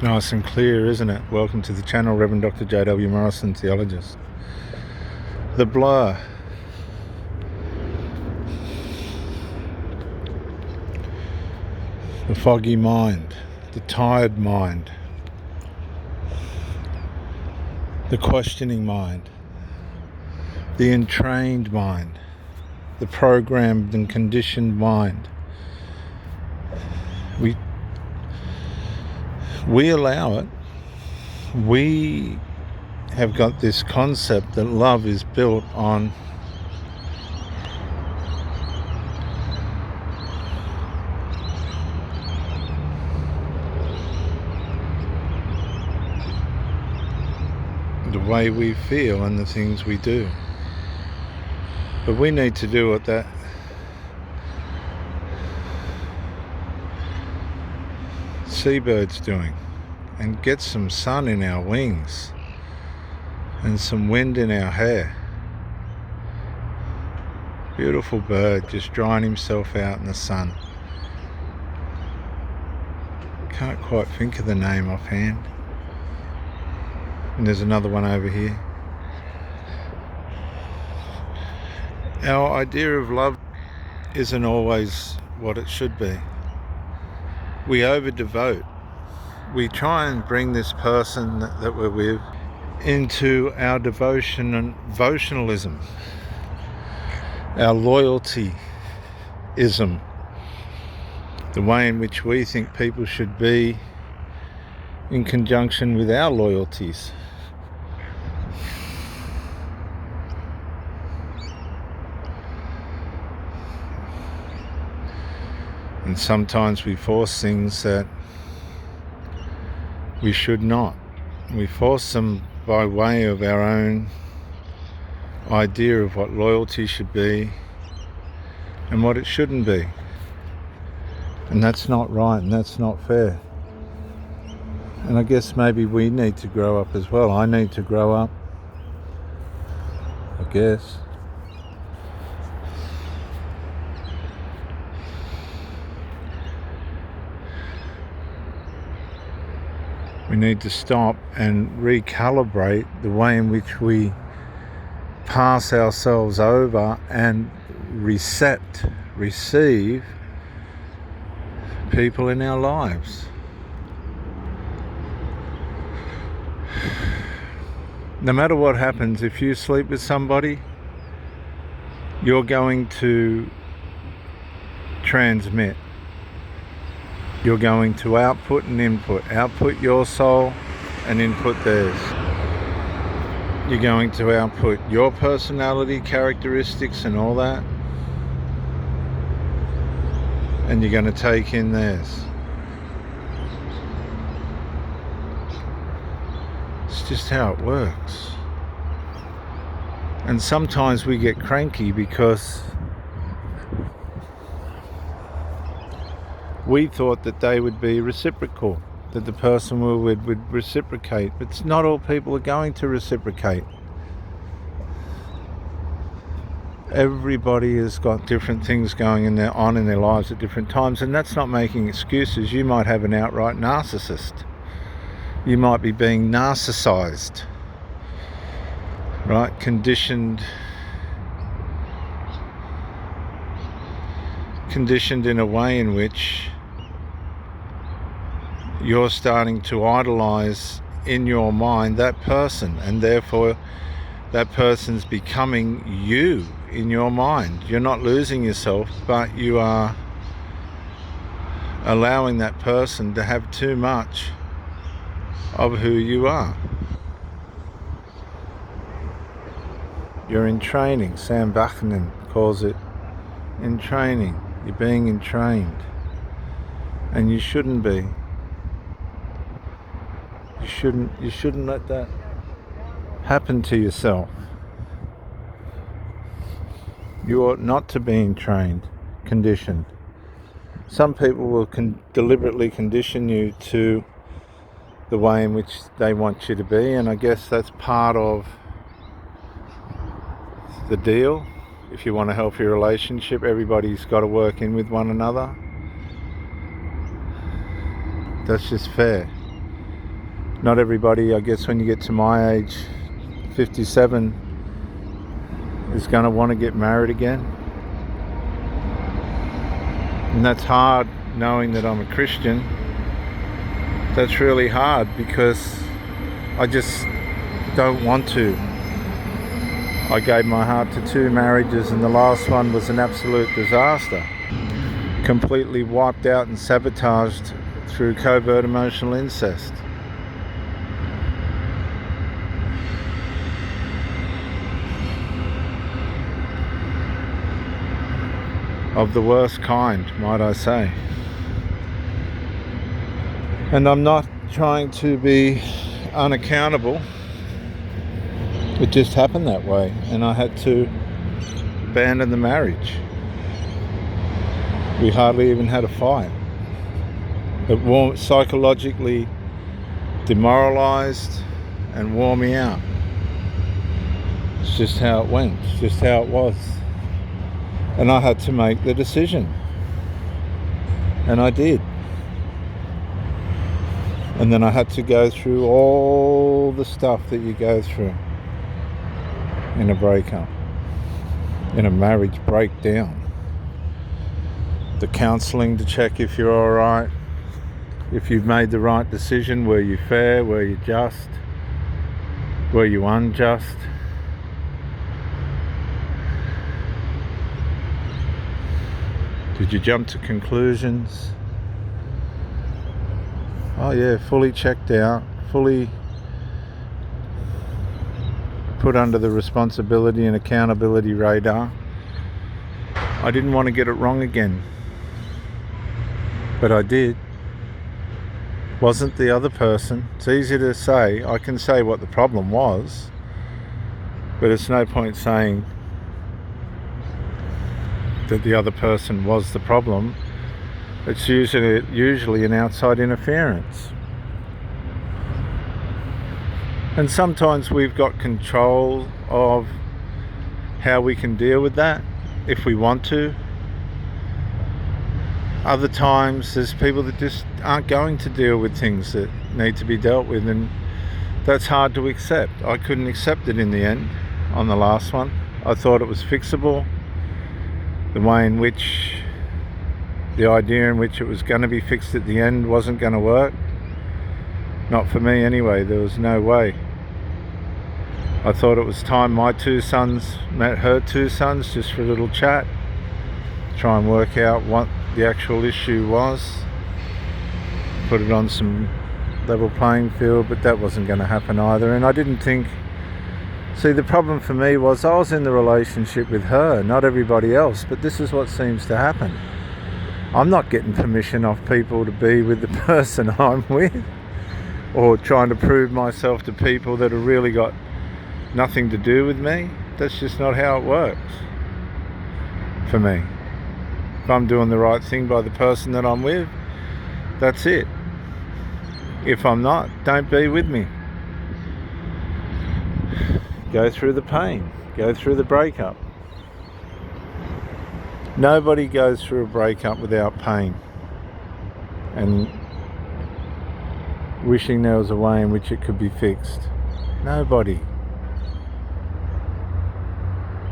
Nice and clear, isn't it? Welcome to the channel, Reverend Dr. J.W. Morrison, Theologist. The blur. The foggy mind. The tired mind. The questioning mind. The entrained mind. The programmed and conditioned mind. We allow it. We have got this concept that love is built on the way we feel and the things we do. But we need to do what that seabird's doing and get some sun in our wings and some wind in our hair. Beautiful bird just drying himself out in the sun. Can't quite think of the name offhand. And there's another one over here. Our idea of love isn't always what it should be. We over-devote. We try and bring this person that we're with into our devotion and devotionalism, our loyaltyism, the way in which we think people should be in conjunction with our loyalties. And sometimes we force things that we should not. We force them by way of our own idea of what loyalty should be and what it shouldn't be. And that's not right and that's not fair. And I guess maybe we need to grow up as well. I need to grow up, I guess. We need to stop and recalibrate the way in which we pass ourselves over and receive people in our lives. No matter what happens, if you sleep with somebody, you're going to transmit. You're going to output and input. Output your soul and input theirs. You're going to output your personality, characteristics and all that. And you're going to take in theirs. It's just how it works. And sometimes we get cranky because we thought that they would be reciprocal, that the person we were with would reciprocate. But it's not all people are going to reciprocate. Everybody has got different things going on in their lives at different times, and that's not making excuses. You might have an outright narcissist. You might be being narcissized, right? Conditioned in a way in which you're starting to idolize in your mind that person, and therefore that person's becoming you in your mind. You're not losing yourself, but you are allowing that person to have too much of who you are. You're in training. Sam Buchanan calls it in training. You're being entrained, and you shouldn't be. You shouldn't let that happen to yourself. You ought not to be entrained, conditioned. Some people will deliberately condition you to the way in which they want you to be, and I guess that's part of the deal. If you want a healthy relationship, everybody's got to work in with one another. That's just fair. Not everybody, I guess, when you get to my age, 57, is going to want to get married again. And that's hard, knowing that I'm a Christian. That's really hard because I just don't want to. I gave my heart to 2 marriages, and the last one was an absolute disaster. Completely wiped out and sabotaged through covert emotional incest. Of the worst kind, might I say. And I'm not trying to be unaccountable. It just happened that way, and I had to abandon the marriage. We hardly even had a fight. It psychologically demoralized and wore me out. It's just how it went. It's just how it was. And I had to make the decision. And I did. And then I had to go through all the stuff that you go through in a breakup, in a marriage breakdown. The counselling to check if you're all right, if you've made the right decision, were you fair, were you just, were you unjust? Did you jump to conclusions? Oh yeah, fully checked out, fully put under the responsibility and accountability radar. I didn't want to get it wrong again, but I did. Wasn't the other person. It's easy to say. I can say what the problem was, but it's no point saying that the other person was the problem. It's usually an outside interference. And sometimes we've got control of how we can deal with that if we want to. Other times there's people that just aren't going to deal with things that need to be dealt with, and that's hard to accept. I couldn't accept it in the end on the last one. I thought it was fixable. The way in which, the idea in which it was going to be fixed at the end wasn't going to work. Not for me anyway, there was no way. I thought it was time my 2 sons met her 2 sons just for a little chat, try and work out what the actual issue was, put it on some level playing field, but that wasn't going to happen either. And I didn't think, see, the problem for me was I was in the relationship with her, not everybody else, but this is what seems to happen. I'm not getting permission off people to be with the person I'm with, or trying to prove myself to people that have really got nothing to do with me. That's just not how it works for me. If I'm doing the right thing by the person that I'm with, that's it. If I'm not, don't be with me. Go through the pain, go through the breakup. Nobody goes through a breakup without pain and wishing there was a way in which it could be fixed. Nobody.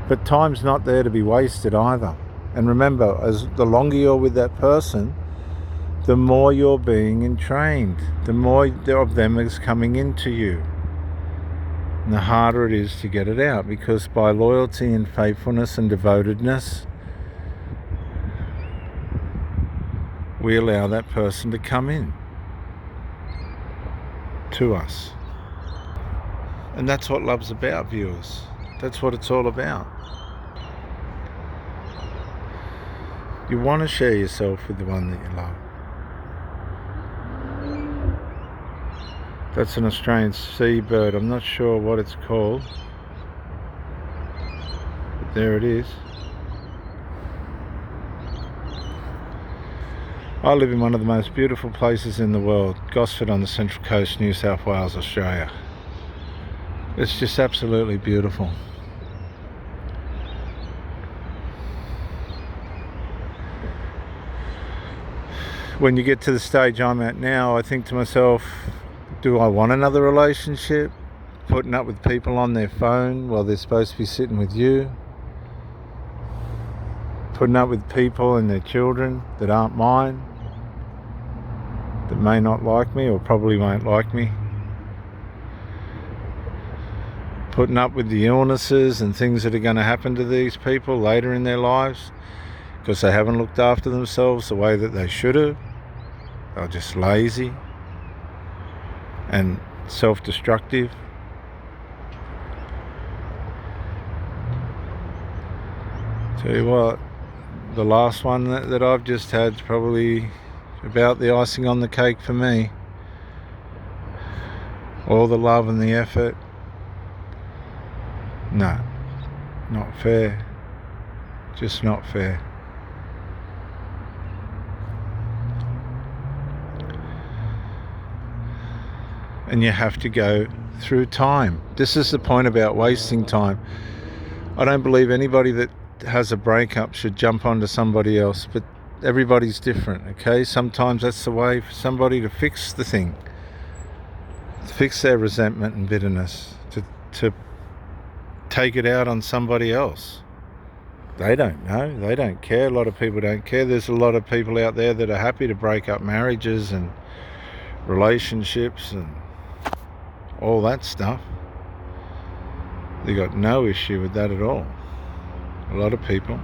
But time's not there to be wasted either. And remember, as the longer you're with that person, the more you're being entrained, the more of them is coming into you. And the harder it is to get it out, because by loyalty and faithfulness and devotedness, we allow that person to come in to us. And that's what love's about, viewers. That's what it's all about. You want to share yourself with the one that you love. That's an Australian seabird. I'm not sure what it's called, but there it is. I live in one of the most beautiful places in the world, Gosford on the Central Coast, New South Wales, Australia. It's just absolutely beautiful. When you get to the stage I'm at now, I think to myself, Do I want another relationship? Putting up with people on their phone while they're supposed to be sitting with you? Putting up with people and their children that aren't mine, that may not like me or probably won't like me? Putting up with the illnesses and things that are going to happen to these people later in their lives because they haven't looked after themselves the way that they should have. They're just lazy and self-destructive. Tell you what, the last one that I've just had is probably about the icing on the cake for me. All the love and the effort. No, not fair. Just not fair. And you have to go through time. This is the point about wasting time. I don't believe anybody that has a breakup should jump onto somebody else, but everybody's different, okay? Sometimes that's the way for somebody to fix the thing, to fix their resentment and bitterness, to take it out on somebody else. They don't know, they don't care. A lot of people don't care. There's a lot of people out there that are happy to break up marriages and relationships and all that stuff. They got no issue with that at all. A lot of people.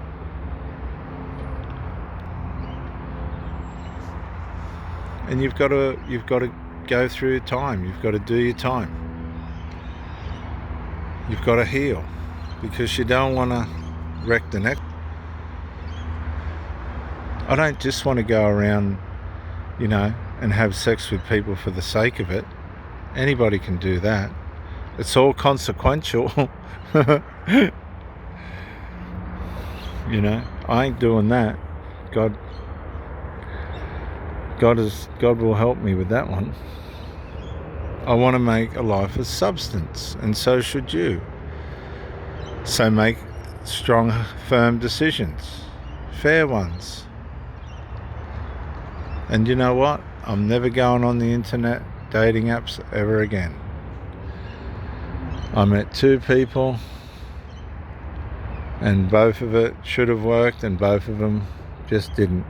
And you've got to go through your time. You've got to do your time. You've got to heal, because you don't want to wreck the next. I don't just want to go around, and have sex with people for the sake of it. Anybody can do that. It's all consequential. I ain't doing that. God will help me with that one. I want to make a life of substance, and so should you. So make strong, firm decisions, fair ones. And you know what? I'm never going on the internet dating apps ever again. I met 2 people, and both of it should have worked, and both of them just didn't,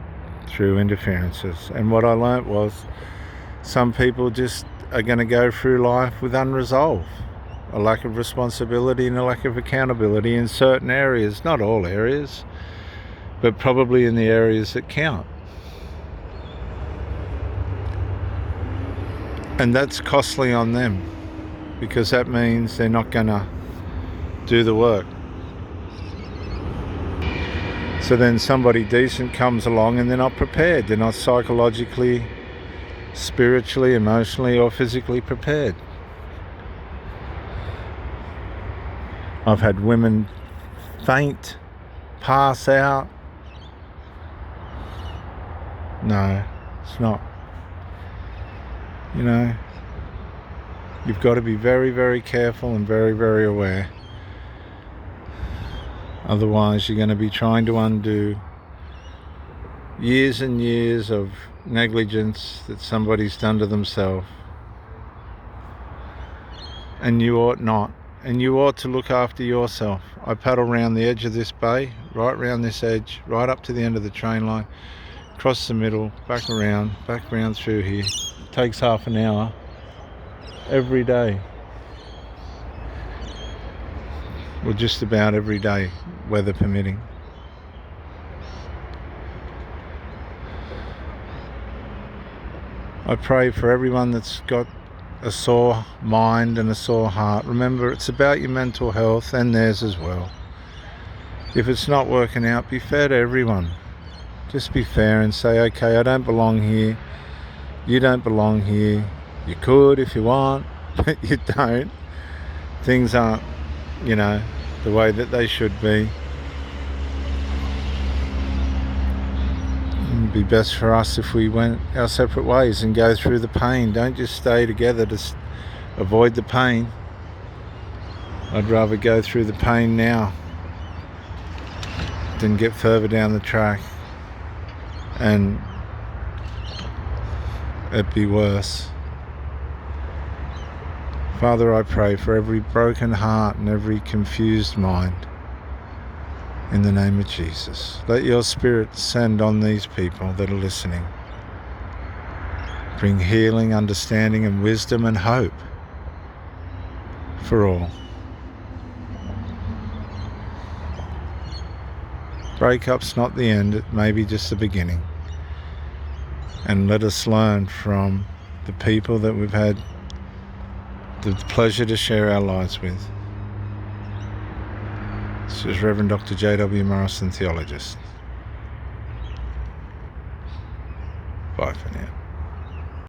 through interferences. And what I learnt was, some people just are going to go through life with unresolved, a lack of responsibility and a lack of accountability in certain areas, not all areas, but probably in the areas that count. And that's costly on them, because that means they're not going to do the work. So then somebody decent comes along and they're not prepared. They're not psychologically, spiritually, emotionally, or physically prepared. I've had women faint, pass out. No, it's not. You've got to be very, very careful and very, very aware. Otherwise, you're going to be trying to undo years and years of negligence that somebody's done to themselves. And you ought not. And you ought to look after yourself. I paddle around the edge of this bay, right around this edge, right up to the end of the train line, across the middle, back around through here. It takes half an hour every day. Well, just about every day, weather permitting. I pray for everyone that's got a sore mind and a sore heart. Remember, it's about your mental health and theirs as well. If it's not working out, be fair to everyone. Just be fair and say, okay, I don't belong here. You don't belong here. You could if you want, but you don't. Things aren't, the way that they should be. It'd be best for us if we went our separate ways and go through the pain. Don't just stay together to avoid the pain. I'd rather go through the pain now than get further down the track and it'd be worse. Father, I pray for every broken heart and every confused mind. In the name of Jesus, let your Spirit send on these people that are listening. Bring healing, understanding and wisdom and hope for all. Breakup's not the end, it may be just the beginning. And let us learn from the people that we've had the pleasure to share our lives with. This is Reverend Dr. J.W. Morrison, theologist. Bye for now.